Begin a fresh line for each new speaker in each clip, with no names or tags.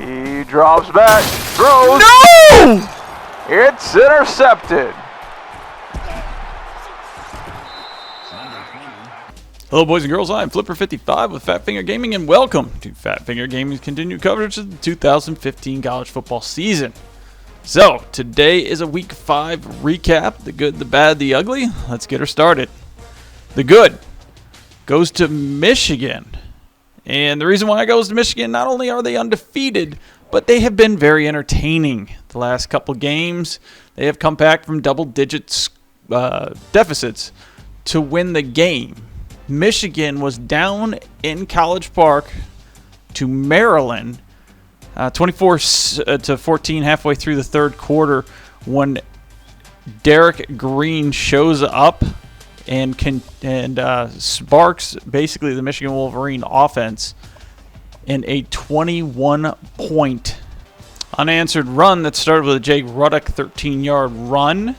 He drops back, throws.
No!
It's intercepted.
Hello, boys and girls. I'm Flipper55 with Fat Finger Gaming, and welcome to Fat Finger Gaming's continued coverage of the 2015 college football season. So, today is a Week 5 recap, the good, the bad, the ugly. Let's get her started. The good goes to Michigan. And the reason why it goes to Michigan, not only are they undefeated, but they have been very entertaining the last couple games. They have come back from double-digit deficits to win the game. Michigan was down in College Park to Maryland 24-14 halfway through the third quarter when Derek Green shows up and sparks basically the Michigan Wolverine offense in a 21-point unanswered run that started with a Jake Ruddock 13-yard run,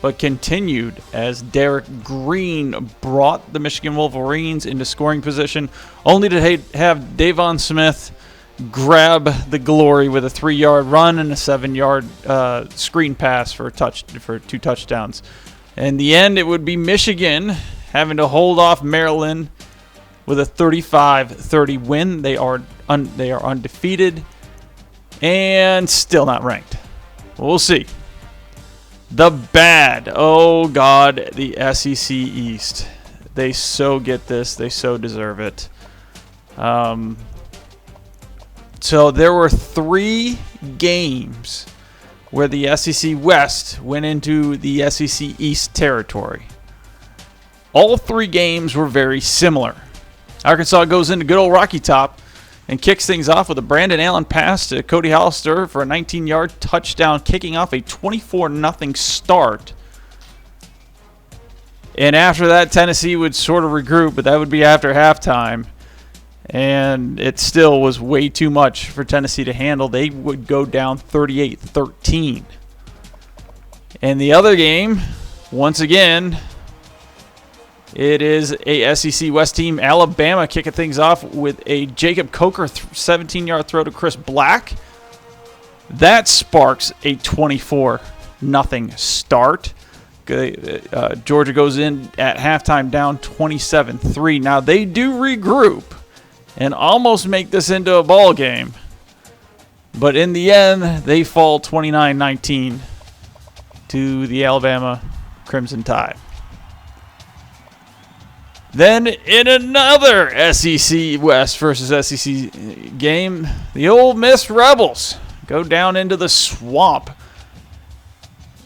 but continued as Derek Green brought the Michigan Wolverines into scoring position, only to have Davon Smith grab the glory with a 3-yard run and a 7-yard screen pass for two touchdowns. In the end, it would be Michigan having to hold off Maryland with a 35-30 win. They are undefeated and still not ranked. We'll see. The bad. Oh, God, the SEC East. They so get this. They so deserve it. So there were 3 games where the SEC West went into the SEC East territory. All 3 games were very similar. Arkansas goes into good old Rocky Top and kicks things off with a Brandon Allen pass to Cody Hollister for a 19-yard touchdown, kicking off a 24-0 start. And after that, Tennessee would sort of regroup, but that would be after halftime. And it still was way too much for Tennessee to handle. They would go down 38-13. And the other game, once again, it is a SEC West team, Alabama, kicking things off with a Jacob Coker 17-yard throw to Chris Black. That sparks a 24-0 start. Georgia goes in at halftime down 27-3. Now they do regroup and almost make this into a ball game. But in the end, they fall 29-19 to the Alabama Crimson Tide. Then in another SEC West versus SEC game, the Ole Miss Rebels go down into the swamp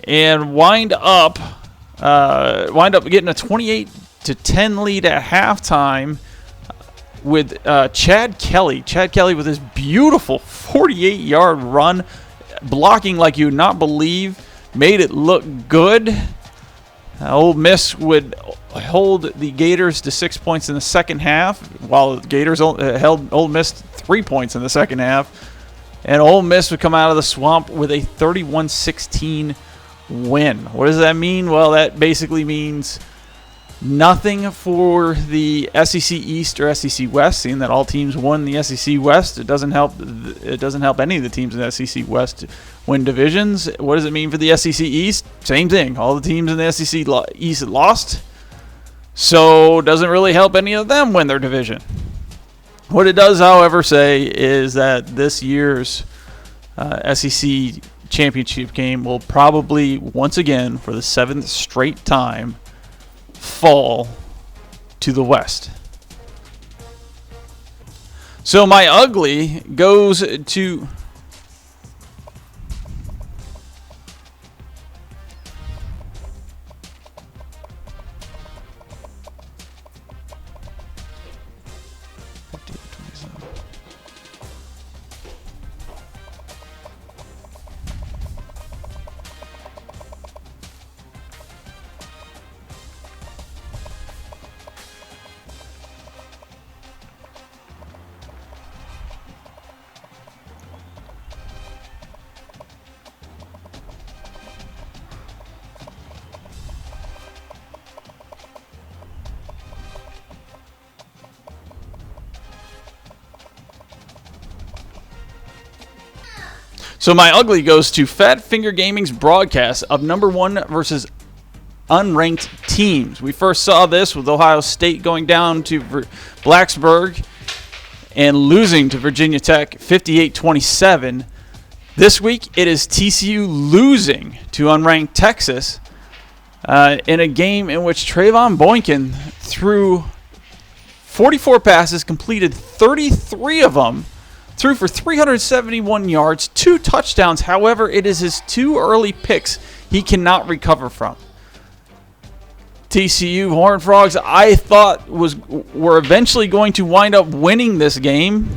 and wind up getting a 28-10 lead at halftime with Chad Kelly. Chad Kelly with his beautiful 48-yard run, blocking like you would not believe, made it look good. Ole Miss would hold the Gators to 6 points in the second half, while the Gators held Ole Miss 3 points in the second half. And Ole Miss would come out of the swamp with a 31-16 win. What does that mean? Well, that basically means nothing for the SEC East or SEC West, seeing that all teams won the SEC West. It doesn't help any of the teams in the SEC West win divisions. What does it mean for the SEC East? Same thing. All the teams in the SEC East lost, so it doesn't really help any of them win their division. What it does, however, say is that this year's SEC championship game will probably, once again, for the 7th straight time, fall to the West. So my ugly goes to So my ugly goes to Fat Finger Gaming's broadcast of number 1 versus unranked teams. We first saw this with Ohio State going down to Blacksburg and losing to Virginia Tech 58-27. This week, it is TCU losing to unranked Texas in a game in which Trayvon Boykin threw 44 passes, completed 33 of them, threw for 371 yards, 2 touchdowns. However, it is his 2 early picks he cannot recover from. TCU Horned Frogs, I thought were eventually going to wind up winning this game,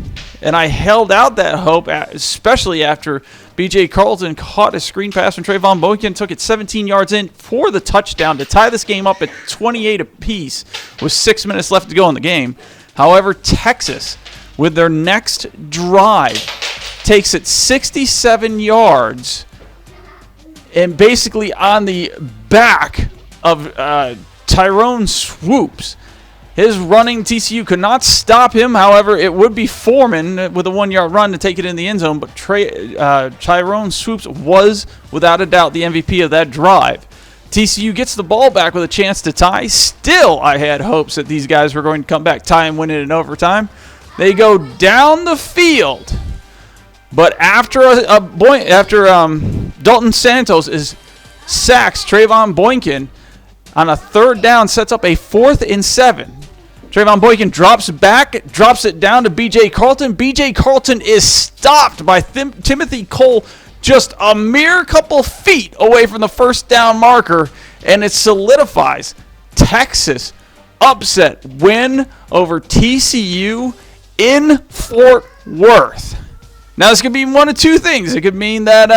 and I held out that hope, especially after B.J. Carlton caught a screen pass from Trayvon Boykin, took it 17 yards in for the touchdown to tie this game up at 28 apiece with 6 minutes left to go in the game. However, Texas, with their next drive, takes it 67 yards and basically on the back of Tyrone Swoops. His running, TCU could not stop him. However, it would be Foreman with a 1-yard run to take it in the end zone. But Tyrone Swoops was, without a doubt, the MVP of that drive. TCU gets the ball back with a chance to tie. Still, I had hopes that these guys were going to come back, tie and win it in overtime. They go down the field. But after Dalton Santos sacks Trayvon Boykin on a 3rd down, sets up a 4th and 7. Trayvon Boykin drops back, drops it down to B.J. Carlton. B.J. Carlton is stopped by Timothy Cole just a mere couple feet away from the 1st down marker, and it solidifies Texas upset win over TCU in Fort Worth. Now, this could be one of 2 things. It could mean that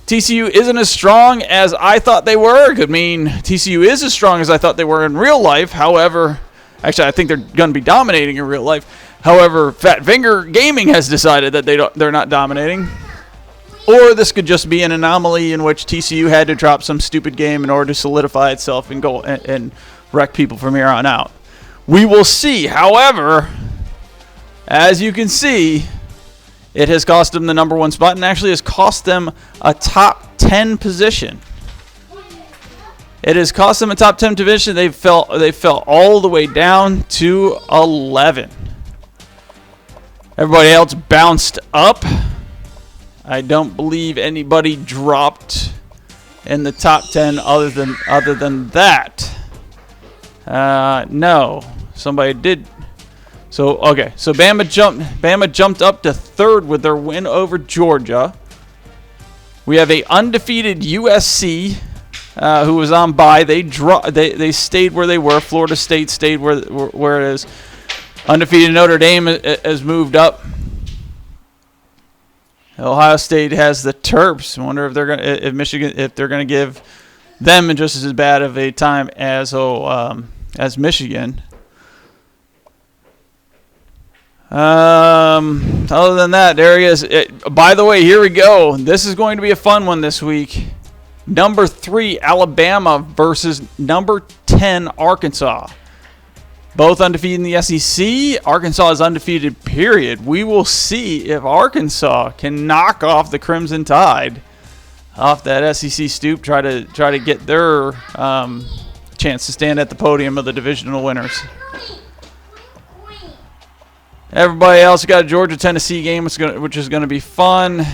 TCU isn't as strong as I thought they were. It could mean TCU is as strong as I thought they were in real life. However, actually, I think they're going to be dominating in real life. However, Fat Finger Gaming has decided that they're not dominating. Or this could just be an anomaly in which TCU had to drop some stupid game in order to solidify itself and go and wreck people from here on out. We will see. However, as you can see, it has cost them the number 1 spot and actually has cost them a top 10 position. It has cost them a top 10 position. They fell all the way down to 11. Everybody else bounced up. I don't believe anybody dropped in the top 10 other than that. No, somebody did. So Bama jumped up to 3rd with their win over Georgia. We have a undefeated USC who was on bye. They stayed where they were. Florida State stayed where it is. Undefeated Notre Dame has moved up. Ohio State has the Terps. I wonder if they're gonna give them just as bad of a time as Michigan. Other than that, there he is. By the way, here we go. This is going to be a fun one this week. Number 3, Alabama versus number 10, Arkansas. Both undefeated in the SEC. Arkansas is undefeated, period. We will see if Arkansas can knock off the Crimson Tide off that SEC stoop, try to get their chance to stand at the podium of the divisional winners. Everybody else got a Georgia-Tennessee game, which is going to be fun.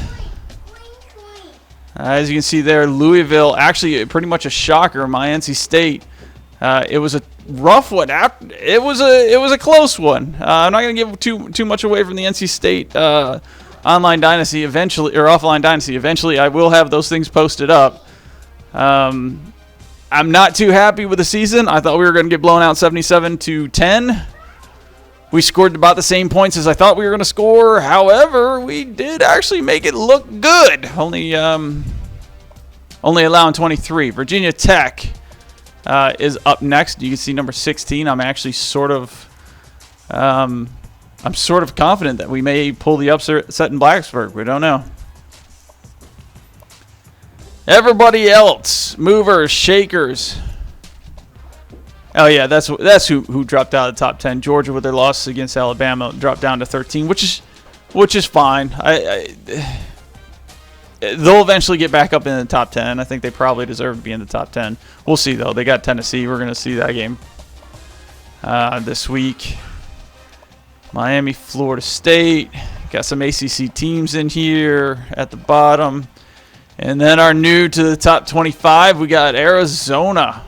As you can see there, Louisville, actually pretty much a shocker. My NC State, it was a rough one. It was a close one. I'm not going to give too much away from the NC State online dynasty eventually, or offline dynasty. Eventually, I will have those things posted up. I'm not too happy with the season. I thought we were going to get blown out 77-10. We scored about the same points as I thought we were going to score. However, we did actually make it look good. Only allowing 23. Virginia Tech is up next. You can see number 16. I'm actually sort of confident that we may pull the upset in Blacksburg. We don't know. Everybody else, movers, shakers. Oh yeah, that's who dropped out of the top 10. Georgia, with their loss against Alabama, dropped down to 13, which is which is fine. They'll eventually get back up in the top 10. I think they probably deserve to be in the top 10. We'll see, though. They got Tennessee. We're going to see that game this week. Miami, Florida State. Got some ACC teams in here at the bottom. And then our new to the top 25, we got Arizona.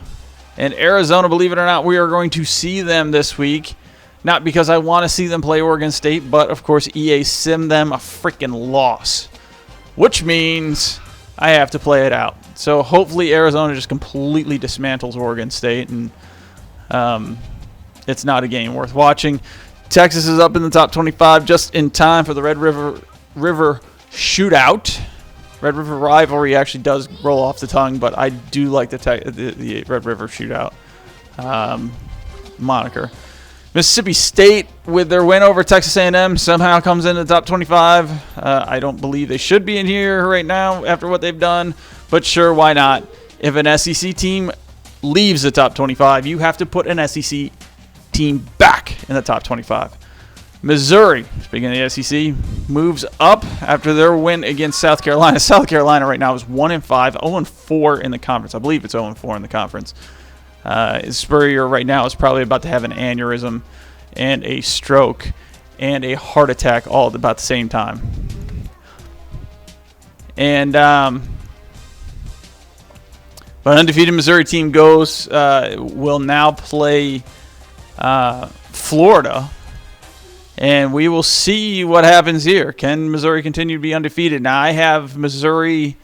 And Arizona, believe it or not, we are going to see them this week. Not because I want to see them play Oregon State, but, of course, EA sim them a freaking loss. Which means I have to play it out. So hopefully Arizona just completely dismantles Oregon State, and it's not a game worth watching. Texas is up in the top 25 just in time for the Red River shootout. Red River rivalry actually does roll off the tongue, but I do like the Red River shootout moniker. Mississippi State, with their win over Texas A&M, somehow comes in the top 25. I don't believe they should be in here right now after what they've done, but sure, why not? If an SEC team leaves the top 25, you have to put an SEC team back in the top 25. Missouri, speaking of the SEC, moves up after their win against South Carolina. South Carolina right now is 1-5, 0-4 in the conference. I believe it's 0-4 in the conference. Spurrier right now is probably about to have an aneurysm and a stroke and a heart attack all at about the same time. And but undefeated Missouri team will now play Florida, and we will see what happens here. Can Missouri continue to be undefeated? Now, I have Missouri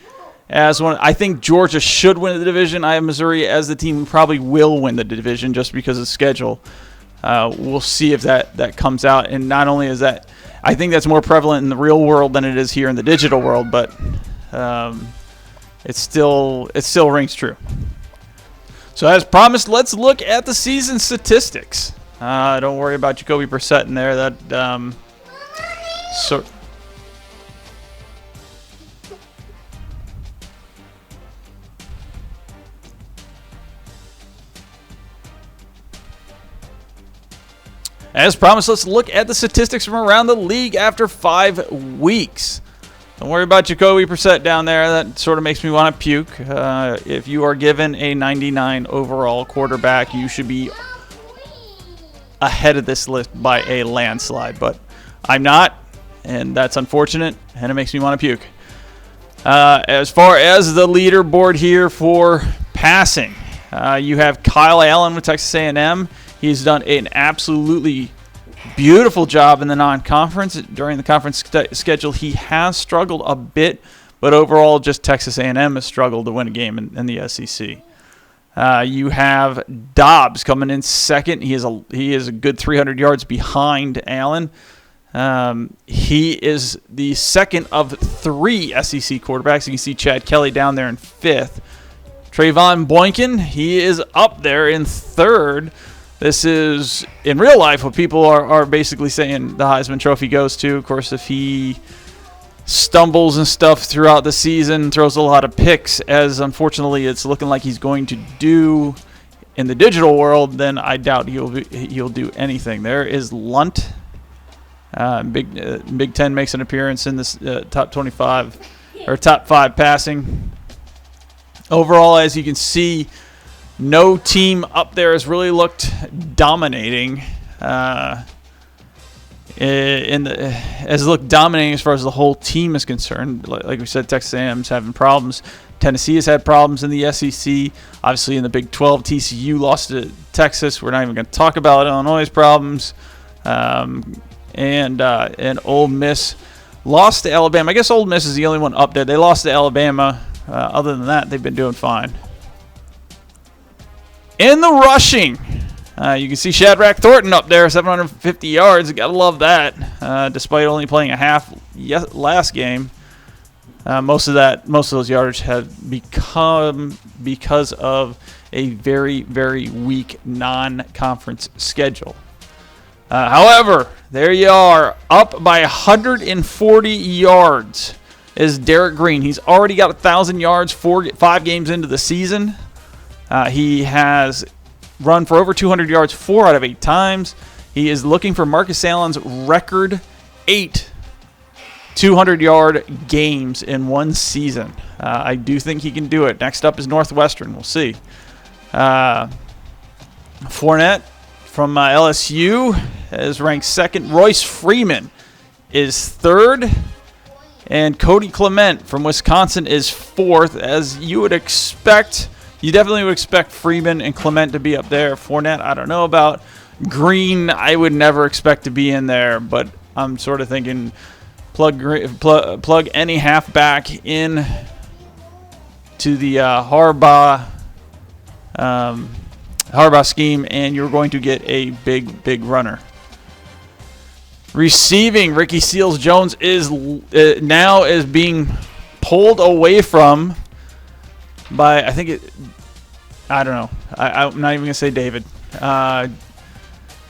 as one. I think Georgia should win the division. I have Missouri as the team who probably will win the division just because of the schedule. We'll see if that comes out. And not only is that, I think that's more prevalent in the real world than it is here in the digital world, but it still rings true. So as promised, let's look at the season statistics. Don't worry about Jacoby Brissett in there. As promised, let's look at the statistics from around the league after 5 weeks. Don't worry about Jacoby Brissett down there. That sort of makes me want to puke. If you are given a 99 overall quarterback, you should be ahead of this list by a landslide. But I'm not, and that's unfortunate, and it makes me want to puke. As far as the leaderboard here for passing, you have Kyle Allen with Texas A&M. He's done an absolutely beautiful job in the non-conference. During the conference schedule, he has struggled a bit, but overall, just Texas A&M has struggled to win a game in the SEC. You have Dobbs coming in second. He is a good 300 yards behind Allen. He is the second of 3 SEC quarterbacks. You can see Chad Kelly down there in 5th. Trayvon Boykin, he is up there in 3rd. This is, in real life, what people are basically saying the Heisman Trophy goes to. Of course, if he stumbles and stuff throughout the season, throws a lot of picks, as unfortunately it's looking like he's going to do in the digital world, then I doubt he'll do anything. There is Lunt. Big Ten makes an appearance in this top 25 or top 5 passing. Overall, as you can see, no team up there has really looked dominating. Has looked dominating as far as the whole team is concerned. Like we said, Texas A&M's having problems. Tennessee has had problems in the SEC. Obviously, in the Big 12, TCU lost to Texas. We're not even going to talk about Illinois' problems. And Ole Miss lost to Alabama. I guess Ole Miss is the only one up there. They lost to Alabama. Other than that, they've been doing fine. In the rushing, you can see Shadrack Thornton up there, 750 yards. Gotta love that. Despite only playing a half last game, most of those yardage have become because of a very, very weak non-conference schedule. However, there you are, up by 140 yards is Derek Green. He's already got 1,000 yards 5 games into the season. He has run for over 200 yards 4 out of 8 times. He is looking for Marcus Allen's record 8 200-yard games in one season. I do think he can do it. Next up is Northwestern. We'll see. Fournette from LSU is ranked second. Royce Freeman is third. And Cody Clement from Wisconsin is fourth. As you would expect, you definitely would expect Freeman and Clement to be up there. Fournette, I don't know about. Green, I would never expect to be in there. But I'm sort of thinking plug any halfback in to the Harbaugh scheme, and you're going to get a big runner. Receiving, Ricky Seals-Jones is now is being pulled away from by, I think I don't know. I'm not even going to say David.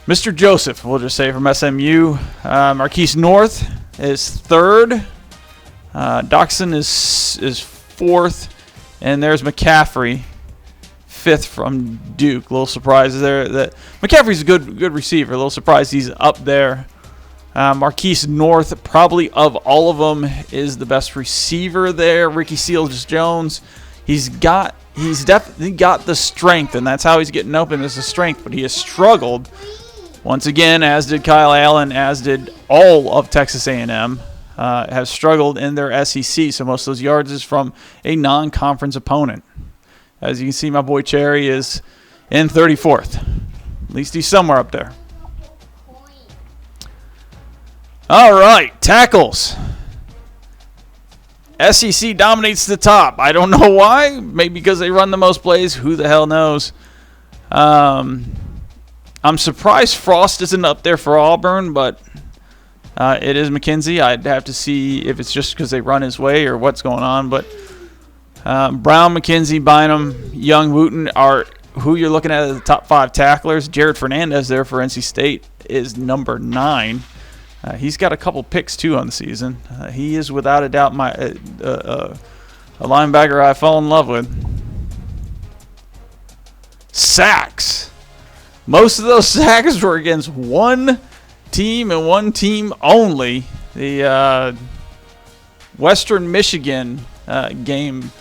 Mr. Joseph, we'll just say, from SMU. Marquise North is third. Doxson is fourth. And there's McCaffrey, fifth from Duke. A little surprised there that McCaffrey's a good receiver. A little surprised he's up there. Marquise North, probably of all of them, is the best receiver there. Ricky Seals-Jones, he's definitely got the strength, and that's how he's getting open, is the strength. But he has struggled once again, as did Kyle Allen, as did all of Texas A&M. Have struggled in their SEC, so most of those yards is from a non-conference opponent. As you can see, my boy Cherry is in 34th. At least he's somewhere up there. All right, tackles. SEC dominates the top. I don't know why. Maybe because they run the most plays. Who the hell knows? I'm surprised Frost isn't up there for Auburn, but it is McKenzie. I'd have to see if it's just because they run his way or what's going on. But Brown, McKenzie, Bynum, Young, Wooten are who you're looking at as the top 5 tacklers. Jared Fernandez there for NC State is number 9. He's got a couple picks, too, on the season. He is, without a doubt, a linebacker I fall in love with. Sacks. Most of those sacks were against one team and one team only. The Western Michigan game,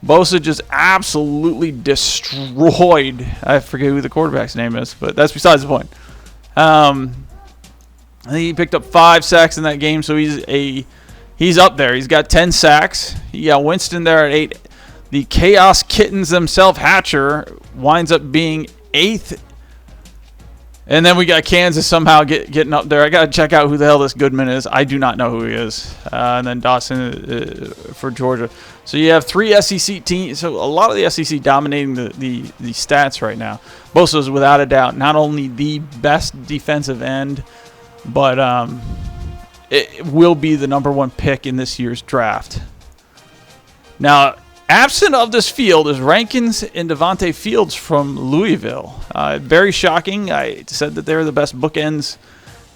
Bosa just absolutely destroyed. I forget who the quarterback's name is, but that's besides the point. I think he picked up 5 sacks in that game, so he's up there. He's got 10 sacks. You got Winston there at 8. The Chaos Kittens themselves, Hatcher, winds up being 8th. And then we got Kansas somehow getting up there. I got to check out who the hell this Goodman is. I do not know who he is. And then Dawson for Georgia. So you have 3 SEC teams. So a lot of the SEC dominating the stats right now. Bosa is without a doubt not only the best defensive end, but it will be the number 1 pick in this year's draft. Now, absent of this field is Rankins and Devontae Fields from Louisville. Very shocking. I said that they're the best bookends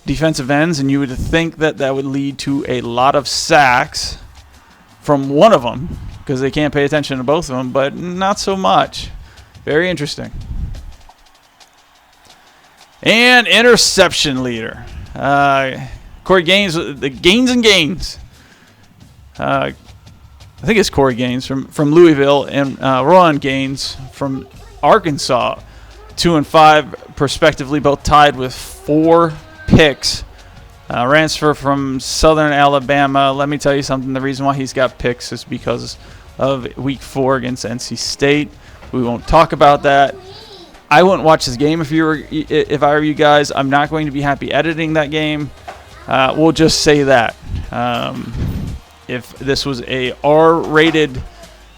defensive ends, and you would think that would lead to a lot of sacks from one of them because they can't pay attention to both of them, but not so much. Very interesting. And interception leader. Corey Gaines, the Gaines and Gaines. I think it's Corey Gaines from Louisville and Ron Gaines from Arkansas. 2 and 5, respectively, both tied with 4 picks. Ransford from Southern Alabama. Let me tell you something. The reason why he's got picks is because of Week 4 against NC State. We won't talk about that. I wouldn't watch this game if I were you guys. I'm not going to be happy editing that game. We'll just say that. If this was a R-rated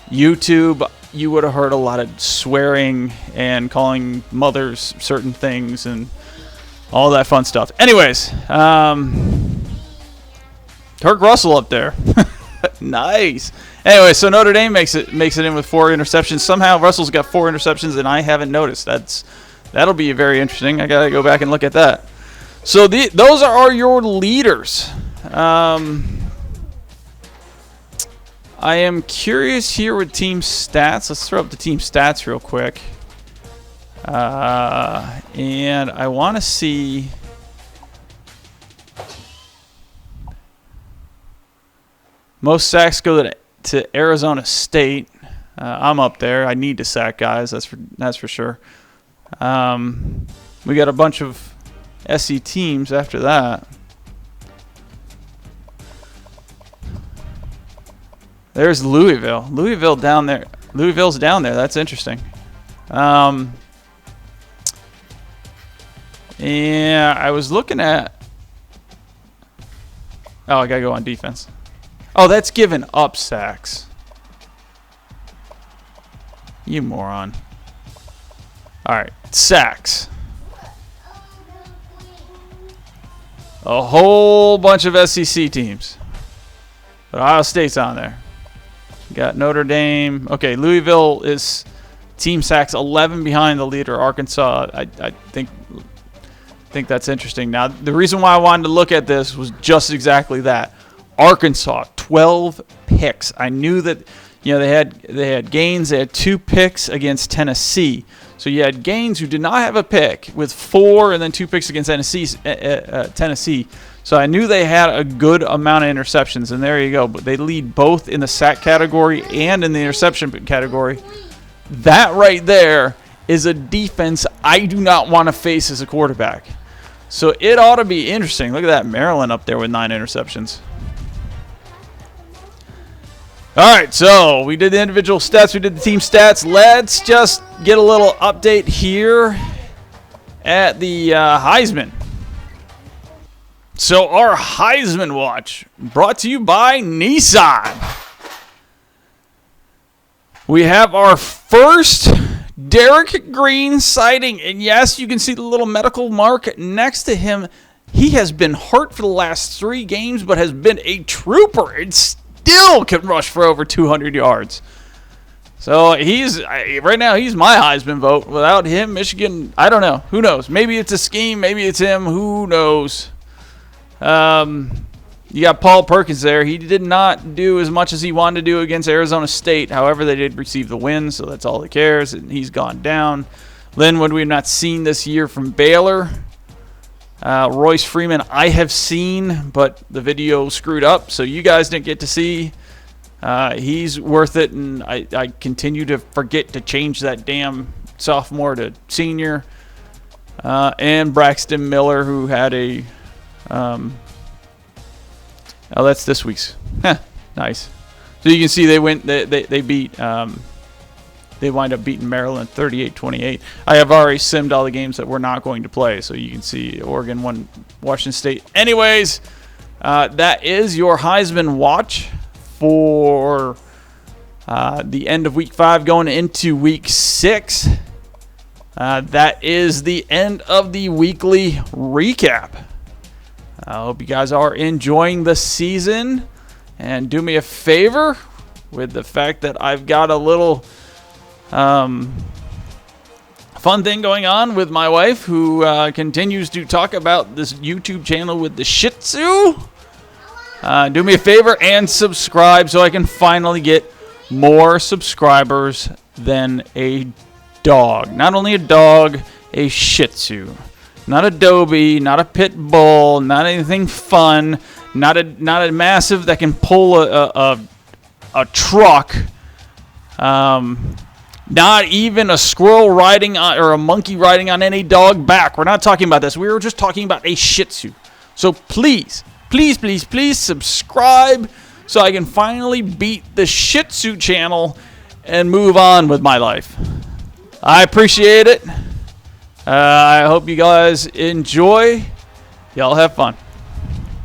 YouTube, you would have heard a lot of swearing and calling mothers certain things and all that fun stuff. Anyways, Kirk Russell up there. Nice. Anyway, so Notre Dame makes it in with 4 interceptions. Somehow Russell's got 4 interceptions, and I haven't noticed. That'll be very interesting. I got to go back and look at that. So those are your leaders. I am curious here with team stats. Let's throw up the team stats real quick. And I want to see. Most sacks go to Arizona State. I'm up there. I need to sack guys. That's for sure. We got a bunch of SC teams after that. There's Louisville. Louisville's down there. That's interesting. Yeah, I was looking at... Oh, I got to go on defense. Oh, that's giving up sacks. You moron. All right, sacks. A whole bunch of SEC teams. But Ohio State's on there. Got Notre Dame. Okay, Louisville is team sacks 11 behind the leader, Arkansas. I think that's interesting. Now, the reason why I wanted to look at this was just exactly that. Arkansas, 12 picks. I knew that, you know, they had Gaines. They had 2 picks against Tennessee. So you had Gaines, who did not have a pick, with 4 and then 2 picks against Tennessee. So I knew they had a good amount of interceptions, and there you go. But they lead both in the sack category and in the interception category. That right there is a defense I do not want to face as a quarterback. So it ought to be interesting. Look at that, Maryland up there with 9 interceptions. All right, so we did the individual stats. We did the team stats. Let's just get a little update here at the Heisman. So our Heisman watch brought to you by Nissan. We have our first Derek Green sighting. And yes, you can see the little medical mark next to him. He has been hurt for the last 3 games, but has been a trooper. It's still can rush for over 200 yards. So right now he's my Heisman vote. Without him, Michigan, I don't know. Who knows? Maybe it's a scheme. Maybe it's him. Who knows? You got Paul Perkins there. He did not do as much as he wanted to do against Arizona State. However, they did receive the win, so that's all that cares. And he's gone down. Linwood, we've not seen this year from Baylor. Royce Freeman, I have seen, but the video screwed up, so you guys didn't get to see. He's worth it, and I continue to forget to change that damn sophomore to senior. And Braxton Miller, who had a... oh, that's this week's. Nice. So you can see they beat... they wind up beating Maryland 38-28. I have already simmed all the games that we're not going to play, so you can see Oregon won Washington State. Anyways, that is your Heisman watch for the end of Week 5 going into Week 6. That is the end of the weekly recap. I hope you guys are enjoying the season. And do me a favor with the fact that I've got a little... fun thing going on with my wife, who continues to talk about this YouTube channel with the Shih Tzu. Do me a favor and subscribe so I can finally get more subscribers than a dog. Not only a dog, a Shih Tzu. Not a Dobie, not a pit bull, not anything fun, not a massive that can pull a truck. Not even a squirrel riding on, or a monkey riding on any dog back. We're not talking about this. We were just talking about a Shih Tzu. So please, please, please, please subscribe so I can finally beat the Shih Tzu channel and move on with my life. I appreciate it. I hope you guys enjoy. Y'all have fun.